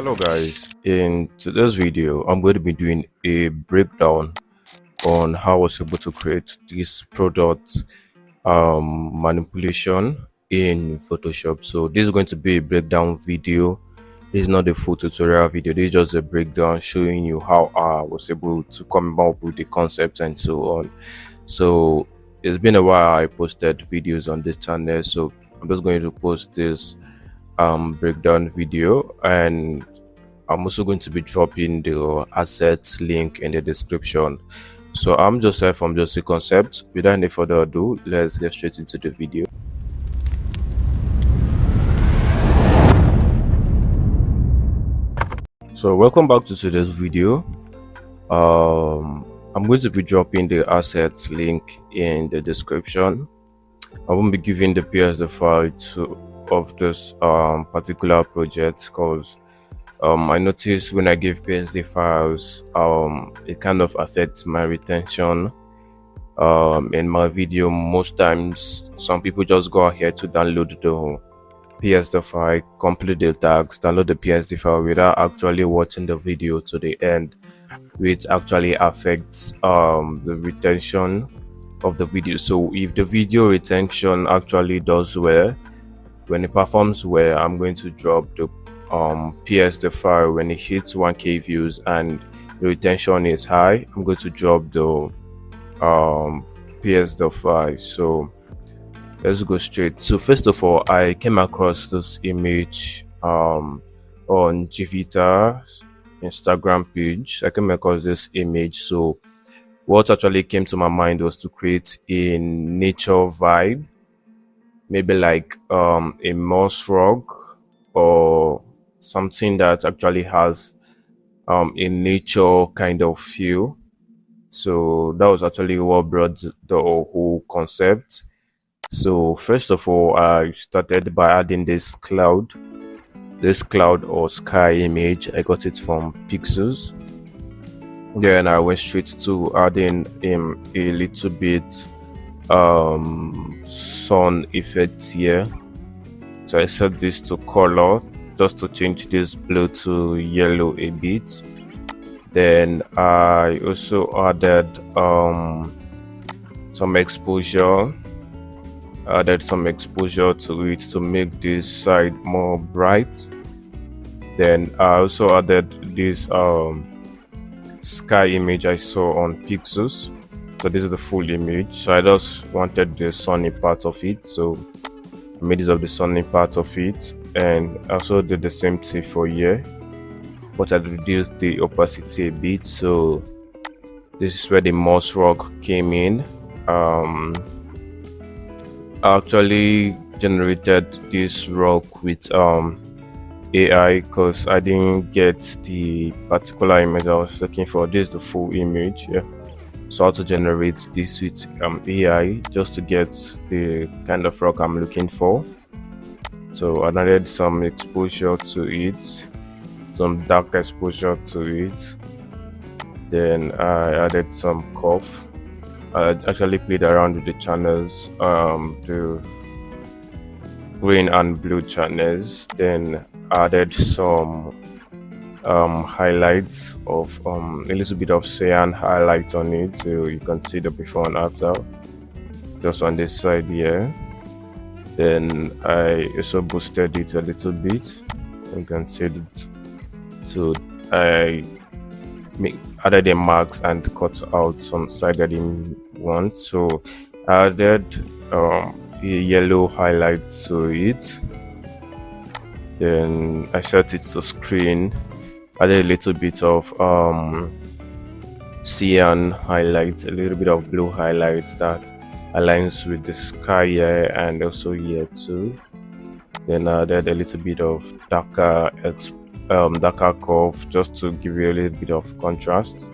Hello guys, in today's video I'm going to be doing a breakdown on how I was able to create this product manipulation in Photoshop. So this is going to be a breakdown video. This is not a full tutorial video, this is just a breakdown showing you how I was able to come up with the concept and so on. So it's been a while I posted videos on this channel, so I'm just going to post this breakdown video, and I'm also going to be dropping the assets link in the description. So I'm Joseph from Josie Concept. Without any further ado, let's get straight into the video. So welcome back to today's video. I'm going to be dropping the assets link in the description. I won't be giving the PSD file of this particular project because I noticed when I give PSD files, it kind of affects my retention in my video. Most times some people just go ahead to download the PSD file, complete the tags, download the PSD file without actually watching the video to the end, which actually affects the retention of the video. So if the video retention actually does well, when it performs well, I'm going to drop the PSD file. When it hits 1k views and the retention is high, I'm going to drop the PSD file. So let's go straight. So first of all, I came across this image on Jivita's Instagram page. I came across this image. So what actually came to my mind was to create a nature vibe, maybe like a moss rock or something that actually has a nature kind of feel. So that was actually what brought the whole concept. So first of all, I started by adding this cloud or sky image. I got it from Pixels. Then I went straight to adding a little bit sun effect here. So I set this to color just to change this blue to yellow a bit. Then I also added some exposure. Added some exposure to it to make this side more bright. Then I also added this sky image I saw on Pixels. So this is the full image. So I just wanted the sunny part of it, so I made this of the sunny part of it, and I also did the same thing for here, but I reduced the opacity a bit. So this is where the moss rock came in. I actually generated this rock with AI because I didn't get the particular image I was looking for. This is the full image. Yeah. So how to generate this with AI just to get the kind of rock I'm looking for. So I added some exposure to it, some dark exposure to it. Then I added some curve. I actually played around with the channels, the green and blue channels. Then added some highlights of a little bit of cyan highlights on it, so you can see the before and after just on this side here. Then I also boosted it a little bit, you can see it. So I added the marks and cut out some side I didn't want, so I added a yellow highlight to it. Then I set it to screen, added a little bit of cyan highlights, a little bit of blue highlights that aligns with the sky here and also here too. Then I added a little bit of darker curve just to give you a little bit of contrast.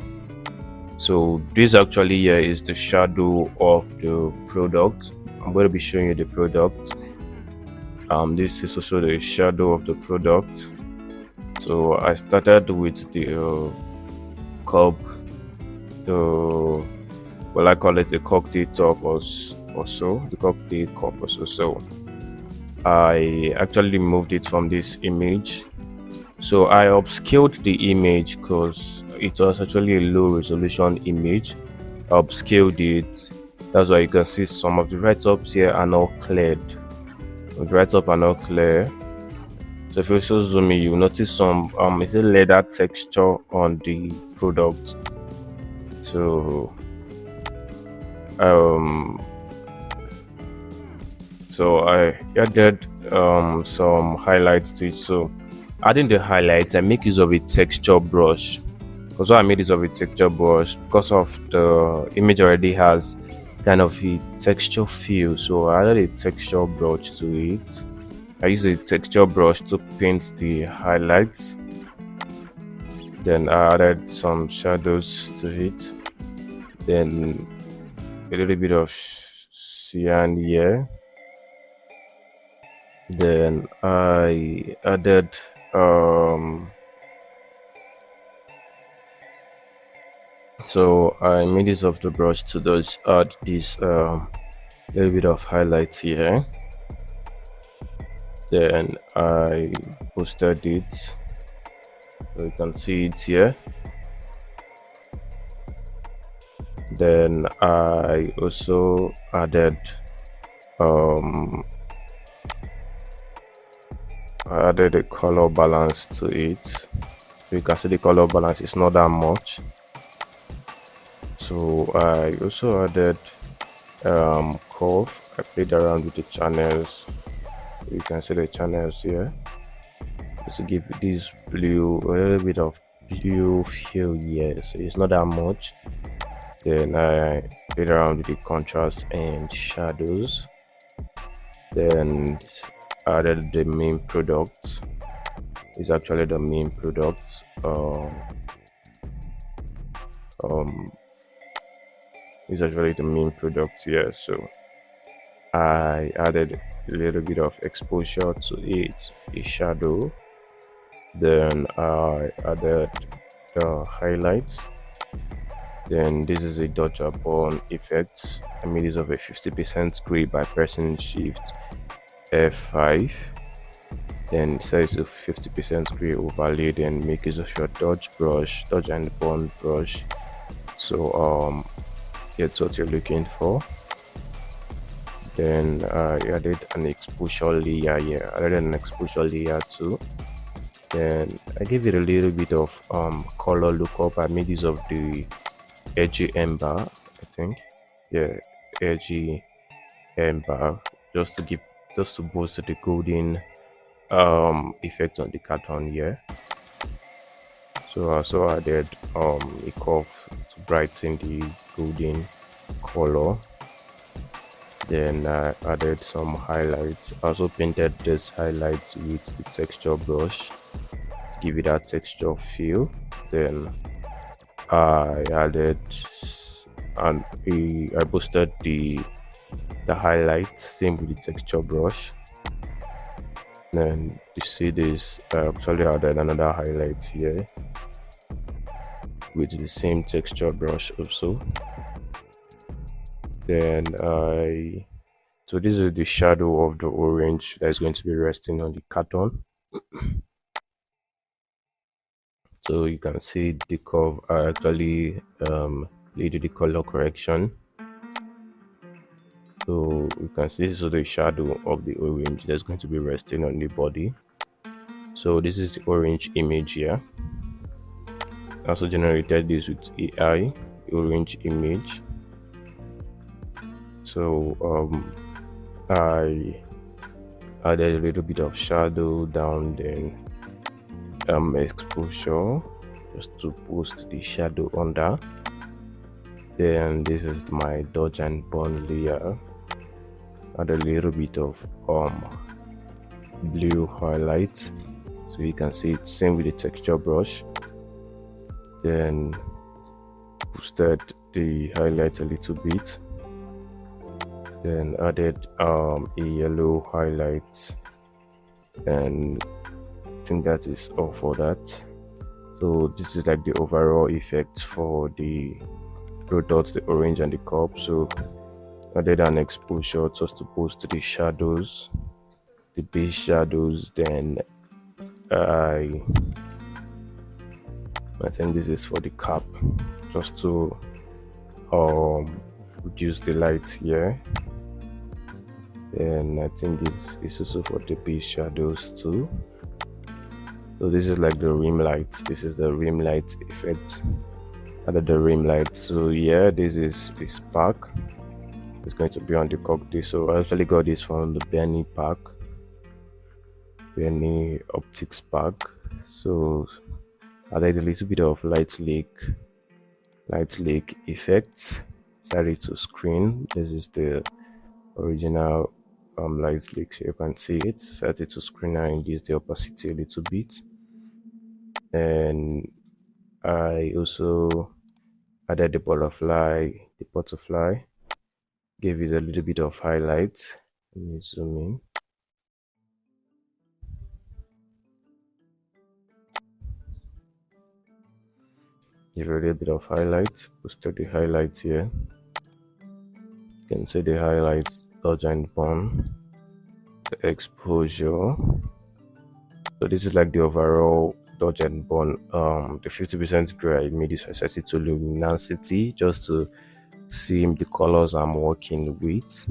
So this actually here is the shadow of the product. I'm going to be showing you the product. This is also the shadow of the product. So I started with the cup, I call it the cocktail top or so, the cocktail cup or so. So I actually moved it from this image So I upscaled the image because it was actually a low resolution image. I upscaled it. That's why you can see some of the write-ups here are not cleared. The write-up are not clear. So if you also zoom in, you notice some it's a leather texture on the product. So um I added some highlights to it. So adding the highlights, I make use of a texture brush. Because why I made use of a texture brush, because of the image already has kind of a texture feel. So I added a texture brush to it. I use a texture brush to paint the highlights. Then I added some shadows to it. Then a little bit of cyan here. Then I added so I made use of the brush to just add this little bit of highlights here. Then I posted it, so you can see it here. Then I also added um a color balance to it. So you can see the color balance is not that much. So I also added curve. I played around with the channels. You can see the channels here. Just to give this blue a little bit of blue feel here. So it's not that much. Then I played around with the contrast and shadows. Then added the main product. It's actually the main product. Um, it's actually the main product here. So I added a little bit of exposure to it, a shadow. Then I added the highlights. Then this is a dodge upon effect. I made use of a 50% gray by pressing Shift F5. Then set to 50% gray overlay. Then make use of your dodge brush, dodge and burn brush. So get what you're looking for. Then I added an exposure layer here. I added an exposure layer too. Then I gave it a little bit of color lookup. I made use of the edgy ember, I think. Yeah, edgy ember, just to boost the golden effect on the carton here. So I also added a curve to brighten the golden color. Then I added some highlights. I also painted this highlights with the texture brush to give it that texture feel. Then I added and I boosted the highlights, same with the texture brush. Then you see this, I actually added another highlight here with the same texture brush also. Then so this is the shadow of the orange that is going to be resting on the carton. So you can see the curve. I actually did the color correction. So you can see this is the shadow of the orange that's going to be resting on the body. So this is the orange image here. I also generated this with AI, the orange image. So I added a little bit of shadow down, then exposure just to boost the shadow under. Then this is my dodge and burn layer. Add a little bit of blue highlights, so you can see it same with the texture brush. Then boosted the highlights a little bit. Then added a yellow highlight, and I think that is all for that. So this is like the overall effect for the product, the orange and the cup. So added an exposure just to boost the shadows, the base shadows. Then I think this is for the cap, just to reduce the light here. Then I think this is also for the base shadows too. So this is like the rim light. This is the rim light effect. Under the rim light. So yeah, this is a spark. It's going to be on the cocktail. So I actually got this from the Benny pack, Benny optics pack. So I added a little bit of light lake effect. Set it to screen. This is the original light lake, so you can see it. Set it to screen and reduce the opacity a little bit. And I also added the butterfly, gave it a little bit of highlight. Let me zoom in. Give it a little bit of highlight. Boosted the highlights here. You can see the highlights, dodge and burn, the exposure. So this is like the overall dodge and burn. The 50% gray, I made this, I set it to luminosity just to see the colors I'm working with.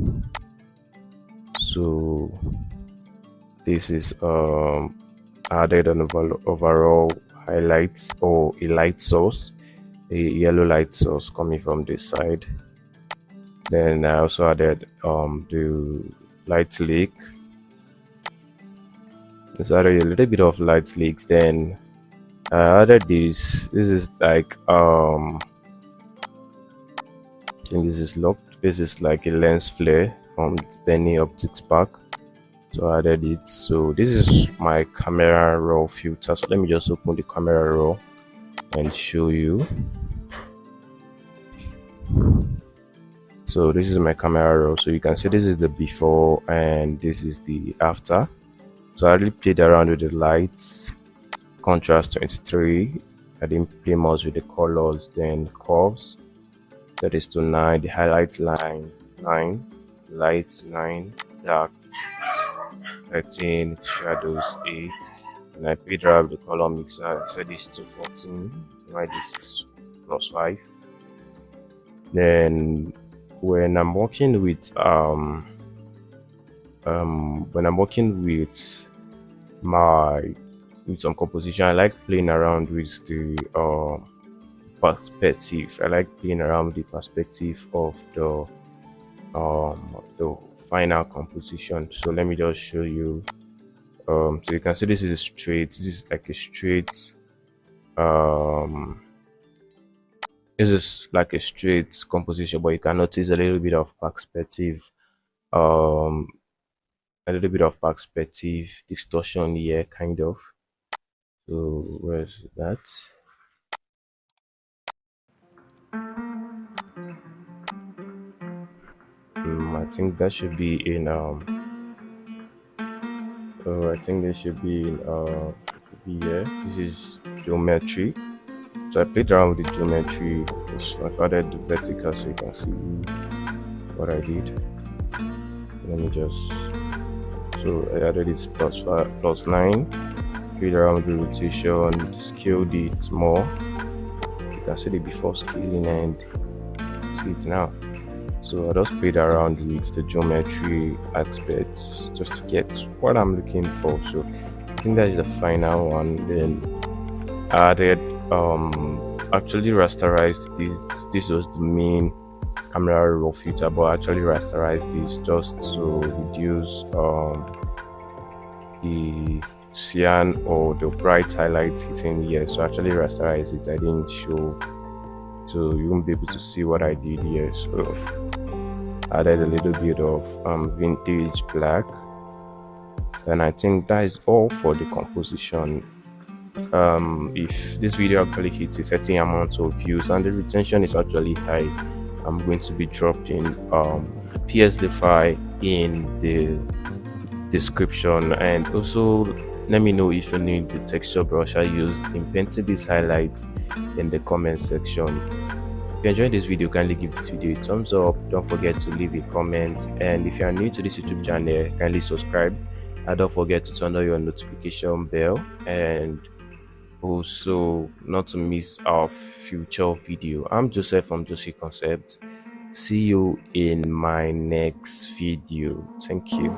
So this is added an overall highlights or a light source, a yellow light source coming from this side. Then I also added the light lake. So I added a little bit of light leaks. Then I added this. This is like I think this is locked. This is like a lens flare from Benny Optics pack. So I added it. So this is my camera raw filter. So let me just open the camera raw and show you. So this is my camera raw. So you can see this is the before and this is the after. So I really played around with the lights, contrast 23. I didn't play much with the colors. Then curves, that is to 9. The highlight line 9, lights 9, dark 13, shadows 8. And I played around with the color mixer. So this to 14. Why this is +5. Then when I'm working with some composition, I like playing around with the perspective. I like playing around with the perspective of the final composition. So let me just show you. So you can see this is straight. This is like a straight. This is like a straight composition, but you can notice a little bit of perspective. A little bit of perspective distortion here, kind of. So where's that? I think that should be in I think they should be in here. This is geometry. So I played around with the geometry. I've added the vertical so you can see what I did. Let me just, so I added this +9, played around with the rotation, scaled it more. You can see the before scaling and see it now. So I just played around with the geometry aspects just to get what I'm looking for. So I think that is the final one. Then I added actually rasterized this was the main camera raw filter, but I actually rasterized this just to reduce the cyan or the bright highlights hitting here. So I actually rasterized it. I didn't show, so you won't be able to see what I did here. So I added a little bit of vintage black, and I think that is all for the composition. If this video actually hits a certain amount of views and the retention is actually high, I'm going to be dropping PSD file in the description. And also let me know if you need the texture brush I used in painting these highlights in the comment section. If you enjoyed this video, kindly give this video a thumbs up. Don't forget to leave a comment, and if you are new to this YouTube channel, kindly subscribe And don't forget to turn on your notification bell, and also not to miss our future video. I'm Joseph from Josie Concept. See you in my next video. Thank you.